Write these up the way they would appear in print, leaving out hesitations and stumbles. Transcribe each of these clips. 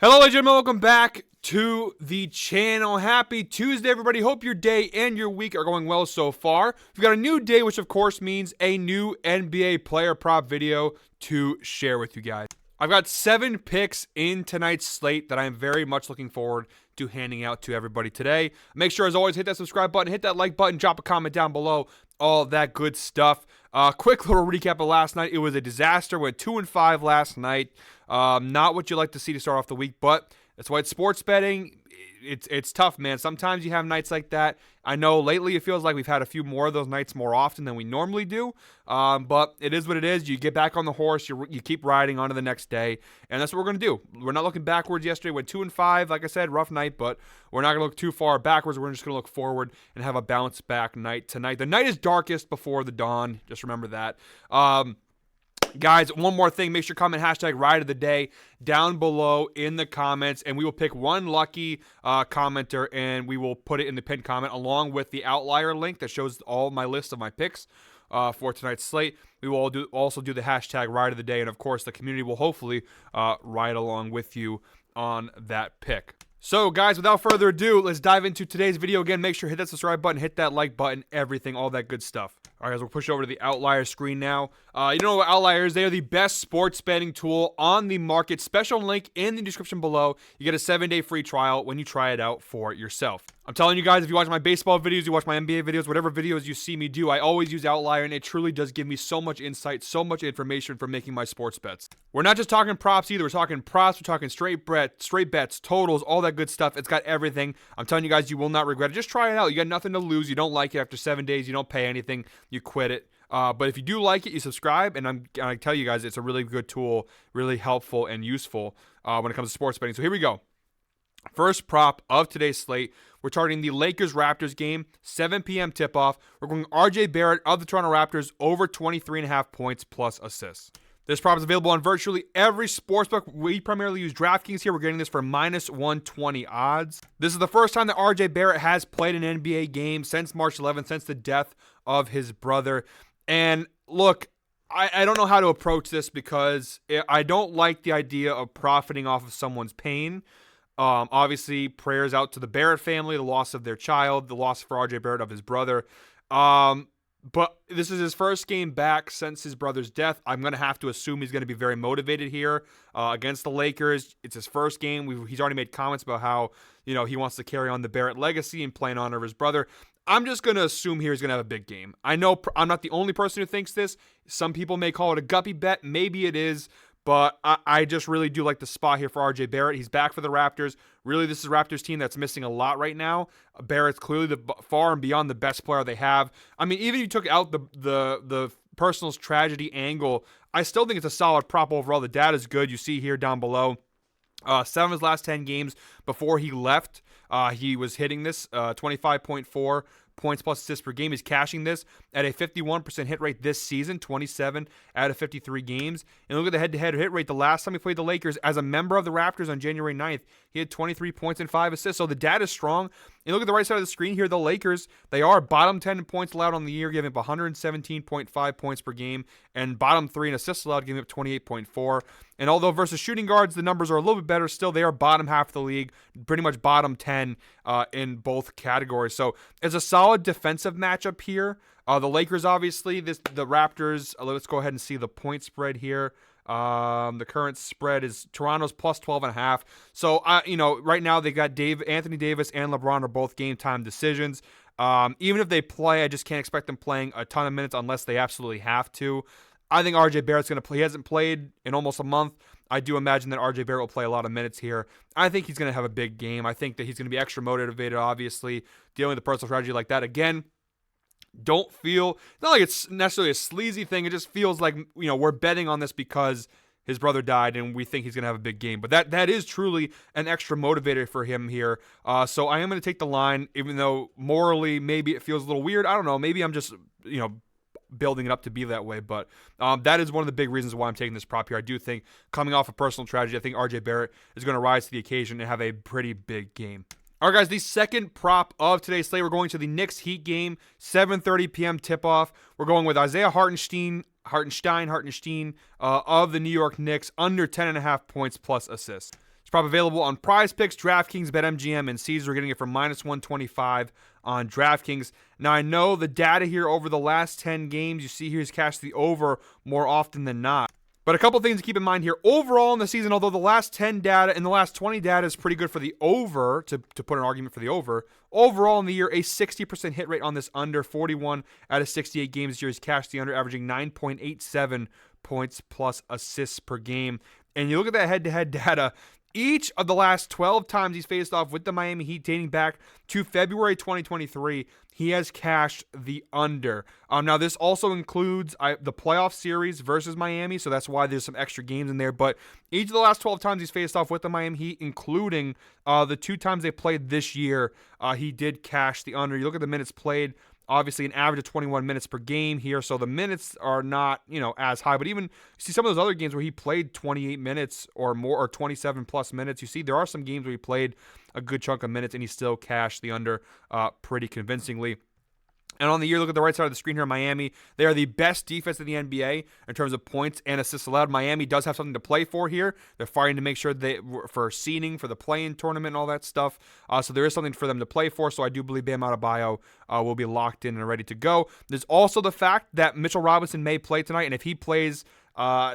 Hello, ladies and gentlemen. Welcome back to the channel. Happy Tuesday, everybody. Hope your day and your week are going well so far. We've got a new day, which of course means a new NBA player prop video to share with you guys. I've got 7 picks in tonight's slate that I'm very much looking forward to handing out to everybody today. Make sure, as always, hit that subscribe button, hit that like button, drop a comment down below, all that good stuff. Quick little recap of last night. It was a disaster. Went 2-5 last night. Not what you like to see to start off the week, but that's why it's sports betting. It's tough, man. Sometimes you have nights like that. I know lately it feels like we've had a few more of those nights more often than we normally do. But it is what it is. You get back on the horse. You keep riding on to the next day, and that's what we're gonna do. We're not looking backwards. Yesterday went 2-5. Like I said, rough night, but we're not gonna look too far backwards. We're just gonna look forward and have a bounce back night tonight. The night is darkest before the dawn. Just remember that. Guys, one more thing. Make sure to comment hashtag ride of the day down below in the comments, and we will pick one lucky commenter, and we will put it in the pinned comment along with the outlier link that shows all my list of my picks for tonight's slate. We will also do the hashtag ride of the day, and of course, the community will hopefully ride along with you on that pick. So, guys, without further ado, let's dive into today's video. Again, make sure to hit that subscribe button, hit that like button, everything, all that good stuff. All right, guys, we'll push over to the Outlier screen now. You know what Outlier is? They are the best sports betting tool on the market. Special link in the description below. You get a 7-day free trial when you try it out for yourself. I'm telling you guys, if you watch my baseball videos, you watch my NBA videos, whatever videos you see me do, I always use Outlier, and it truly does give me so much insight, so much information for making my sports bets. We're not just talking props either. We're talking props. We're talking straight bets, totals, all that good stuff. It's got everything. I'm telling you guys, you will not regret it. Just try it out. You got nothing to lose. You don't like it after 7 days. You don't pay anything. You quit it. But if you do like it, you subscribe, and I tell you guys, it's a really good tool, really helpful and useful when it comes to sports betting. So here we go. First prop of today's slate, we're targeting the Lakers-Raptors game, 7 p.m. tip-off. We're going RJ Barrett of the Toronto Raptors over 23.5 points plus assists. This prop is available on virtually every sportsbook. We primarily use DraftKings here. We're getting this for minus 120 odds. This is the first time that RJ Barrett has played an NBA game since March 11th, since the death of his brother. And look, I don't know how to approach this because I don't like the idea of profiting off of someone's pain. Obviously, prayers out to the Barrett family, the loss of their child, the loss for RJ Barrett of his brother. But this is his first game back since his brother's death. I'm going to have to assume he's going to be very motivated here against the Lakers. It's his first game. He's already made comments about how, he wants to carry on the Barrett legacy and play in honor of his brother. I'm just going to assume here he's going to have a big game. I know I'm not the only person who thinks this. Some people may call it a guppy bet. Maybe it is. But I just really do like the spot here for RJ Barrett. He's back for the Raptors. Really, this is a Raptors team that's missing a lot right now. Barrett's clearly the far and beyond the best player they have. I mean, even if you took out the personal tragedy angle, I still think it's a solid prop overall. The data is good. You see here down below. 7 of his last 10 games before he left, he was hitting this 25.4 points plus assists per game. He's cashing this at a 51% hit rate this season, 27 out of 53 games. And look at the head-to-head hit rate. The last time he played the Lakers as a member of the Raptors on January 9th, he had 23 points and 5 assists. So the data is strong. And look at the right side of the screen here. The Lakers, they are bottom 10 in points allowed on the year, giving up 117.5 points per game, and bottom 3 in assists allowed, giving up 28.4. And although versus shooting guards, the numbers are a little bit better, still they are bottom half of the league, pretty much bottom 10 in both categories. So it's a solid defensive matchup here. The Lakers, obviously, the Raptors, let's go ahead and see the point spread here. The current spread is Toronto's plus 12.5. So, right now they got Anthony Davis and LeBron are both game time decisions. Even if they play, I just can't expect them playing a ton of minutes unless they absolutely have to. I think RJ Barrett's going to play. He hasn't played in almost a month. I do imagine that RJ Barrett will play a lot of minutes here. I think he's going to have a big game. I think that he's going to be extra motivated, obviously, dealing with a personal tragedy like that. Again, don't feel, not like it's necessarily a sleazy thing. It just feels like, we're betting on this because his brother died and we think he's going to have a big game. But that is truly an extra motivator for him here. So I am going to take the line, even though morally maybe it feels a little weird. I don't know. Maybe I'm just, building it up to be that way. But that is one of the big reasons why I'm taking this prop here. I do think coming off a personal tragedy, I think RJ Barrett is going to rise to the occasion and have a pretty big game. All right, guys, the second prop of today's slate, we're going to the Knicks Heat game, 7:30 p.m. tip-off. We're going with Isaiah Hartenstein of the New York Knicks, under 10.5 points plus assists. This prop available on Prize Picks, DraftKings, BetMGM, and Caesar. We're getting it for -125 on DraftKings. Now, I know the data here over the last 10 games, you see here he's cashed the over more often than not. But a couple things to keep in mind here. Overall in the season, although the last 10 data and the last 20 data is pretty good for the over, to put an argument for the over, overall in the year, a 60% hit rate on this under. 41 out of 68 games this year he's cashed the under, averaging 9.87 points plus assists per game. And you look at that head-to-head data, each of the last 12 times he's faced off with the Miami Heat dating back to February 2023, he has cashed the under. Now, this also includes the playoff series versus Miami, so that's why there's some extra games in there. But each of the last 12 times he's faced off with the Miami Heat, including the 2 times they played this year, he did cash the under. You look at the minutes played, obviously an average of 21 minutes per game here, so the minutes are not, as high. But even you see some of those other games where he played 28 minutes or more, or 27 plus minutes. You see there are some games where he played a good chunk of minutes and he still cashed the under pretty convincingly. And on the year, look at the right side of the screen here, Miami. They are the best defense in the NBA in terms of points and assists allowed. Miami does have something to play for here. They're fighting to make sure for seeding, for the play-in tournament and all that stuff. So there is something for them to play for. So I do believe Bam Adebayo will be locked in and ready to go. There's also the fact that Mitchell Robinson may play tonight. And if he plays,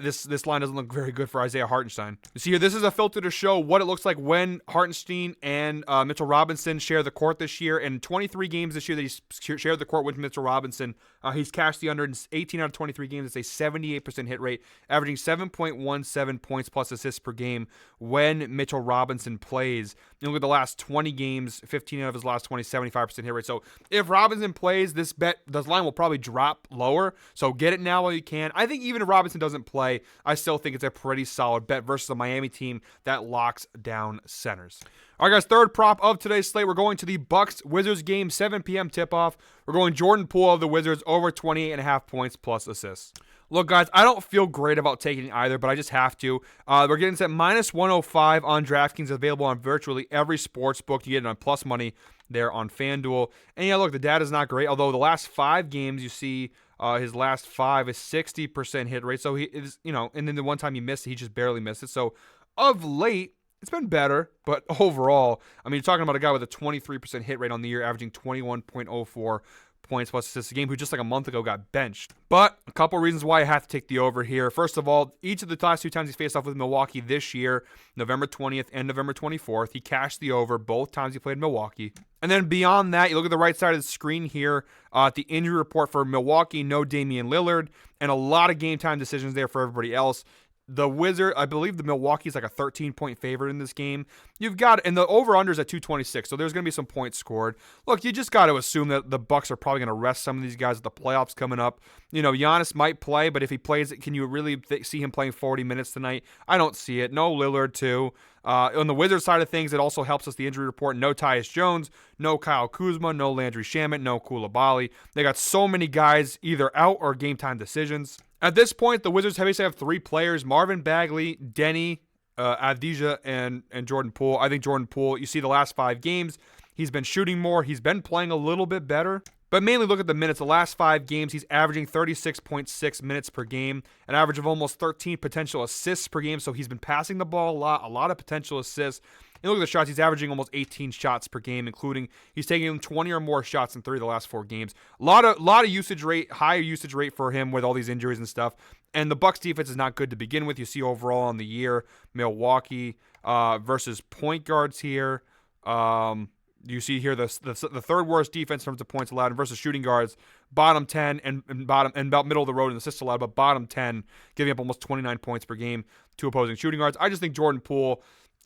this line doesn't look very good for Isaiah Hartenstein. You see here, this is a filter to show what it looks like when Hartenstein and Mitchell Robinson share the court this year. In 23 games this year that he's shared the court with Mitchell Robinson, he's cashed the under in 18 out of 23 games. It's a 78% hit rate, averaging 7.17 points plus assists per game when Mitchell Robinson plays. You look at the last 20 games, 15 out of his last 20, 75% hit rate. So if Robinson plays, this line will probably drop lower. So get it now while you can. I think even if Robinson doesn't play, I still think it's a pretty solid bet versus a Miami team that locks down centers. All right, guys, third prop of today's slate. We're going to the Bucks-Wizards game, 7 p.m. tip-off. We're going Jordan Poole of the Wizards over 28.5 points plus assists. Look, guys, I don't feel great about taking either, but I just have to. We're getting set -105 on DraftKings, available on virtually every sports book. You get it on plus money there on FanDuel. And yeah, look, the data's not great, although the last 5 games you see his last 5 is 60% hit rate. So he is, and then the one time he missed it, he just barely missed it. So of late, it's been better, but overall, I mean, you're talking about a guy with a 23% hit rate on the year, averaging 21.04 points plus assists a game, who just like a month ago got benched. But a couple reasons why I have to take the over here. First of all, each of the last 2 times he's faced off with Milwaukee this year, November 20th and November 24th, he cashed the over both times he played Milwaukee. And then beyond that, you look at the right side of the screen here at the injury report for Milwaukee, no Damian Lillard, and a lot of game time decisions there for everybody else. The Wizard, I believe the Milwaukee's like a 13-point favorite in this game. You've got, and the over-under is at 226, so there's going to be some points scored. Look, you just got to assume that the Bucks are probably going to rest some of these guys with the playoffs coming up. Giannis might play, but if he plays, can you really see him playing 40 minutes tonight? I don't see it. No Lillard, too. On the Wizards side of things, it also helps us, the injury report. No Tyus Jones, no Kyle Kuzma, no Landry Shamet, no Koulibaly. They got so many guys either out or game-time decisions. At this point, the Wizards basically have 3 players: Marvin Bagley, Denny, Avdija, and Jordan Poole. I think Jordan Poole, you see the last 5 games, he's been shooting more. He's been playing a little bit better. But mainly look at the minutes. The last 5 games, he's averaging 36.6 minutes per game, an average of almost 13 potential assists per game. So he's been passing the ball a lot of potential assists. And look at the shots. He's averaging almost 18 shots per game, including he's taking 20 or more shots in 3 of the last 4 games. A lot of usage rate, higher usage rate for him with all these injuries and stuff. And the Bucks defense is not good to begin with. You see overall on the year, Milwaukee versus point guards here. You see here the third worst defense in terms of points allowed versus shooting guards, bottom 10 and about middle of the road in assists allowed, but bottom 10, giving up almost 29 points per game to opposing shooting guards. I just think Jordan Poole,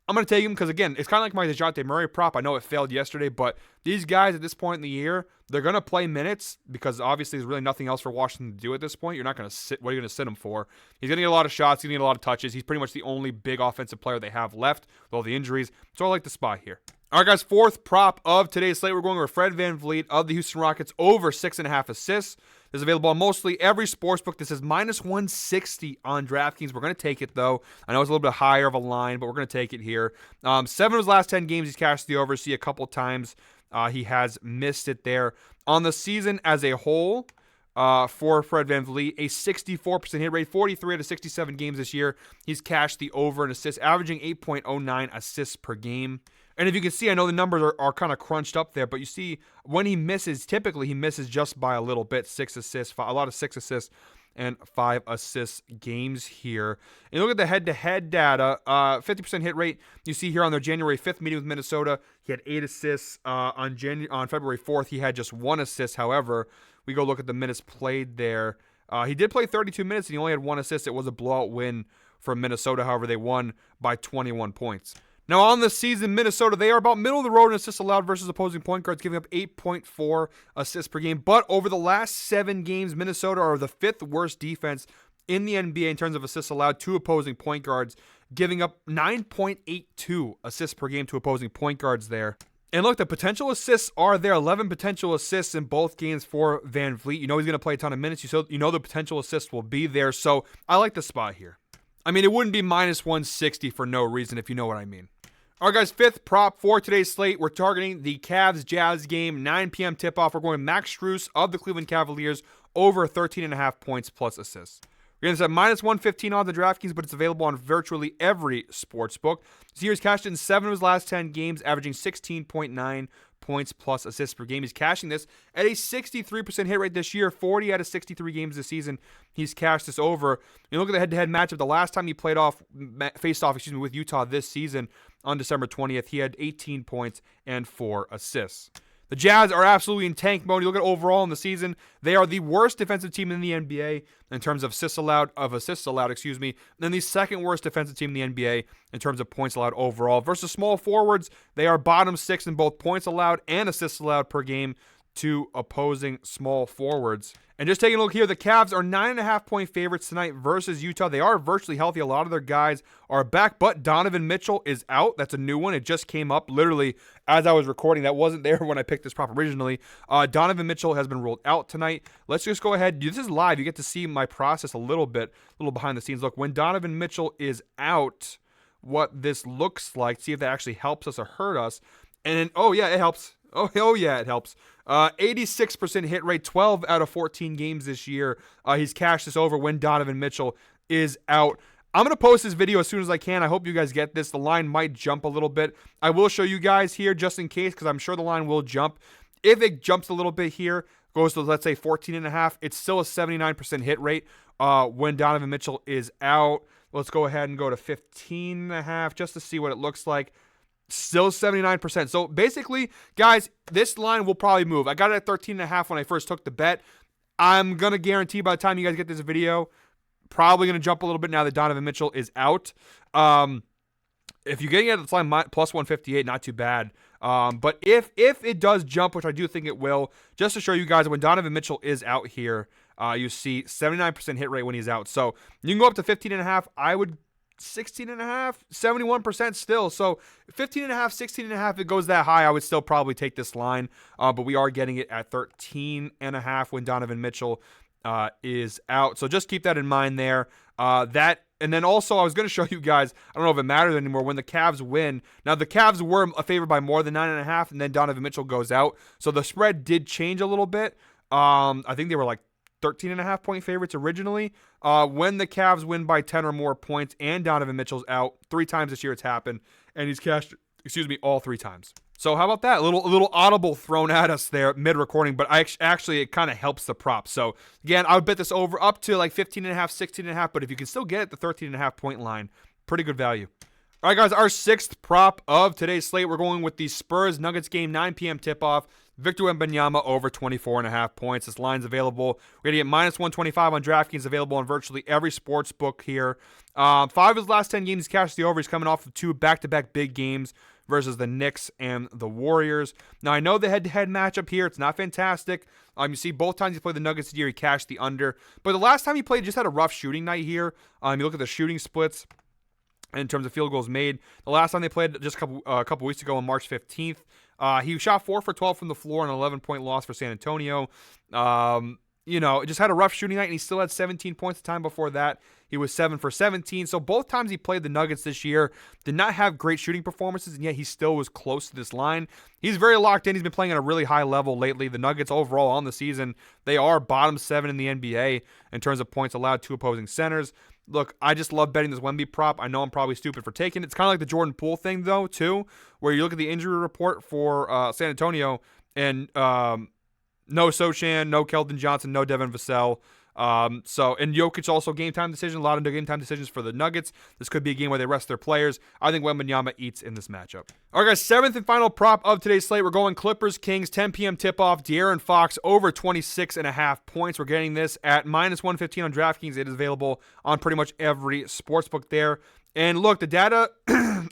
I'm going to take him because, again, it's kind of like my DeJounte Murray prop. I know it failed yesterday, but these guys at this point in the year, they're going to play minutes because obviously there's really nothing else for Washington to do at this point. You're not going to sit. What are you going to sit him for? He's going to get a lot of shots. He's going to get a lot of touches. He's pretty much the only big offensive player they have left with all the injuries. So I like the spot here. All right, guys, fourth prop of today's slate. We're going with Fred VanVleet of the Houston Rockets over 6.5 assists. This is available on mostly every sportsbook. This is -160 on DraftKings. We're going to take it, though. I know it's a little bit higher of a line, but we're going to take it here. 7 of his last 10 games, he's cashed the over. See a couple times he has missed it there. On the season as a whole, for Fred VanVleet, a 64% hit rate, 43 out of 67 games this year. He's cashed the over in assists, averaging 8.09 assists per game. And if you can see, I know the numbers are kind of crunched up there, but you see when he misses, typically he misses just by a little bit. 6 assists, a lot of 6 assists and 5 assist games here. And look at the head-to-head data, 50% hit rate. You see here on their January 5th meeting with Minnesota, he had 8 assists. On February 4th, he had just 1 assist. However, we go look at the minutes played there. He did play 32 minutes, and he only had 1 assist. It was a blowout win for Minnesota. However, they won by 21 points. Now, on the season, Minnesota, they are about middle of the road in assists allowed versus opposing point guards, giving up 8.4 assists per game. But over the last 7 games, Minnesota are the 5th worst defense in the NBA in terms of assists allowed to opposing point guards, giving up 9.82 assists per game to opposing point guards there. And look, the potential assists are there. 11 potential assists in both games for VanVleet. You know he's going to play a ton of minutes. You know the potential assists will be there. So I like the spot here. I mean, it wouldn't be minus 160 for no reason, if you know what I mean. All right, guys, 5th prop for today's slate. We're targeting the Cavs-Jazz game, 9 p.m. tip-off. We're going Max Strus of the Cleveland Cavaliers over 13.5 points plus assists. We're going to set minus 115 on the DraftKings, but it's available on virtually every sports book. So he's cashed in 7 of his last 10 games, averaging 16.9 points plus assists per game. He's cashing this at a 63% hit rate this year. 40 out of 63 games this season, he's cashed this over. You look at the head-to-head matchup. The last time he faced off with Utah this season on December 20th, he had 18 points and 4 assists. The Jazz are absolutely in tank mode. You look at overall in the season, they are the worst defensive team in the NBA in terms of assists allowed, and then the second worst defensive team in the NBA in terms of points allowed overall. Versus small forwards, they are bottom 6 in both points allowed and assists allowed per game to opposing small forwards. And just taking a look here, the Cavs are 9.5 point favorites tonight versus Utah. They are virtually healthy. A lot of their guys are back, but Donovan Mitchell is out. That's a new one. It just came up literally as I was recording. That wasn't there when I picked this prop originally. Donovan Mitchell has been ruled out tonight. Let's just go ahead. This is live. You get to see my process a little behind the scenes. Look, when Donovan Mitchell is out, what this looks like. See if that actually helps us or hurt us. And then, oh yeah, it helps. Oh yeah, it helps. 86% hit rate, 12 out of 14 games this year. He's cashed this over when Donovan Mitchell is out. I'm going to post this video as soon as I can. I hope you guys get this. The line might jump a little bit. I will show you guys here just in case because I'm sure the line will jump. If it jumps a little bit here, goes to, let's say, 14.5, it's still a 79% hit rate when Donovan Mitchell is out. Let's go ahead and go to 15.5 just to see what it looks like. Still 79%. So basically, guys, this line will probably move. I got it at 13.5 when I first took the bet. I'm going to guarantee by the time you guys get this video, probably going to jump a little bit now that Donovan Mitchell is out. If you're getting it at this line, plus 158, not too bad. But if it does jump, which I do think it will, just to show you guys, when Donovan Mitchell is out here, you see 79% hit rate when he's out. So you can go up to 15.5. I would 16.5, 71% still. So 15.5, 16.5, it goes that high, I would still probably take this line. But we are getting it at 13.5 when Donovan Mitchell is out. So just keep that in mind there. And then also I was going to show you guys, I don't know if it matters anymore, when the Cavs win. Now the Cavs were favored by more than 9.5, and then Donovan Mitchell goes out. So the spread did change a little bit. I think they were like 13.5 point favorites originally. When the Cavs win by 10 or more points and Donovan Mitchell's out, 3 times this year it's happened, and he's cashed, all 3 times. So how about that? A little audible thrown at us there mid-recording, but actually it kind of helps the prop. So again, I would bet this over up to like 15.5, 16.5, but if you can still get it, the 13.5 point line, pretty good value. All right, guys, our 6th prop of today's slate, we're going with the Spurs-Nuggets game, 9 p.m. tip-off. Victor Wembanyama over 24.5 points. This line's available. We're going to get minus 125 on DraftKings, available on virtually every sports book here. 5 of his last 10 games, he's cashed the over. He's coming off of 2 back-to-back big games versus the Knicks and the Warriors. Now, I know the head-to-head matchup here, it's not fantastic. You see both times he played the Nuggets this year, he cashed the under. But the last time he played, just had a rough shooting night here. You look at the shooting splits in terms of field goals made. The last time they played just a couple weeks ago on March 15th, he shot 4 for 12 from the floor, an 11-point loss for San Antonio. Just had a rough shooting night, and he still had 17 points the time before that. he was 7 for 17. So both times he played the Nuggets this year did not have great shooting performances, and yet he still was close to this line. He's very locked in. He's been playing at a really high level lately. The Nuggets overall on the season, they are bottom 7 in the NBA in terms of points allowed to opposing centers. Look, I just love betting this Wemby prop. I know I'm probably stupid for taking it. It's kind of like the Jordan Poole thing, though, too, where you look at the injury report for San Antonio, and no Sochan, no Keldon Johnson, no Devin Vassell. And Jokic also game time decision. A lot of game time decisions for the Nuggets. This could be a game where they rest their players. I think Wembanyama eats in this matchup. All right, guys, 7th and final prop of today's slate. We're going Clippers Kings 10 p.m. tip-off. De'Aaron Fox over 26.5 points. We're getting this at -115 on DraftKings. It is available on pretty much every sportsbook there. And look, the data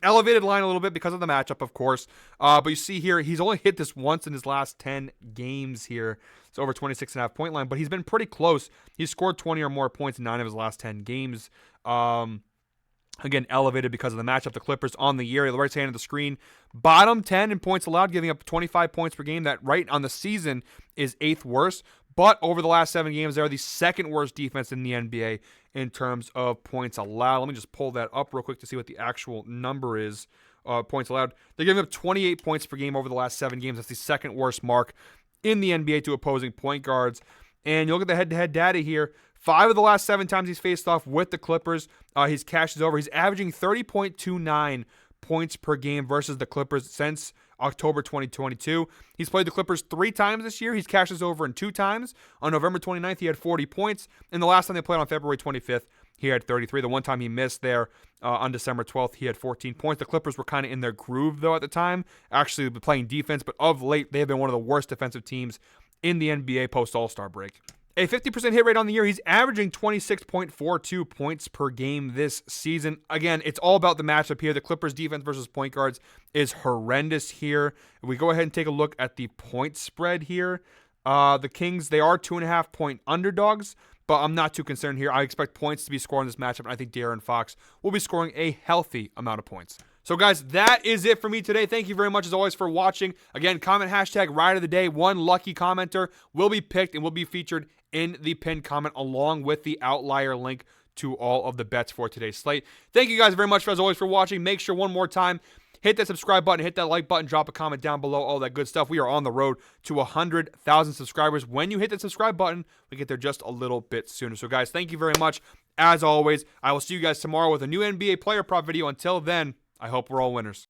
elevated line a little bit because of the matchup, of course. But you see here, he's only hit this once in his last 10 games here. It's over 26.5 point line, but he's been pretty close. He's scored 20 or more points in 9 of his last 10 games. Again, elevated because of the matchup. The Clippers on the year, the right hand of the screen, bottom 10 in points allowed, giving up 25 points per game. That right on the season is 8th worst. But over the last 7 games, they're the 2nd worst defense in the NBA in terms of points allowed. Let me just pull that up real quick to see what the actual number is. Points allowed. They're giving up 28 points per game over the last 7 games. That's the 2nd worst mark in the NBA to opposing point guards. And you look at the head-to-head data here. 5 of the last 7 times he's faced off with the Clippers, his cash is over. He's averaging 30.29 points per game versus the Clippers since October 2022. He's played the Clippers 3 times this year. He's cashed this over in 2 times. On November 29th, he had 40 points. And the last time they played on February 25th, he had 33. The one time he missed there on December 12th, he had 14 points. The Clippers were kind of in their groove, though, at the time. Actually, playing defense, but of late, they have been one of the worst defensive teams in the NBA post-All-Star break. A 50% hit rate on the year. He's averaging 26.42 points per game this season. Again, it's all about the matchup here. The Clippers defense versus point guards is horrendous here. If we go ahead and take a look at the point spread here, the Kings, they are 2.5 point underdogs, but I'm not too concerned here. I expect points to be scored in this matchup, and I think De'Aaron Fox will be scoring a healthy amount of points. So, guys, that is it for me today. Thank you very much, as always, for watching. Again, comment hashtag Ride of the Day. One lucky commenter will be picked and will be featured in the pinned comment, along with the outlier link to all of the bets for today's slate. Thank you guys very much, as always, for watching. Make sure one more time, hit that subscribe button, hit that like button, drop a comment down below, all that good stuff. We are on the road to 100,000 subscribers. When you hit that subscribe button, we get there just a little bit sooner. So, guys, thank you very much. As always, I will see you guys tomorrow with a new NBA player prop video. Until then, I hope we're all winners.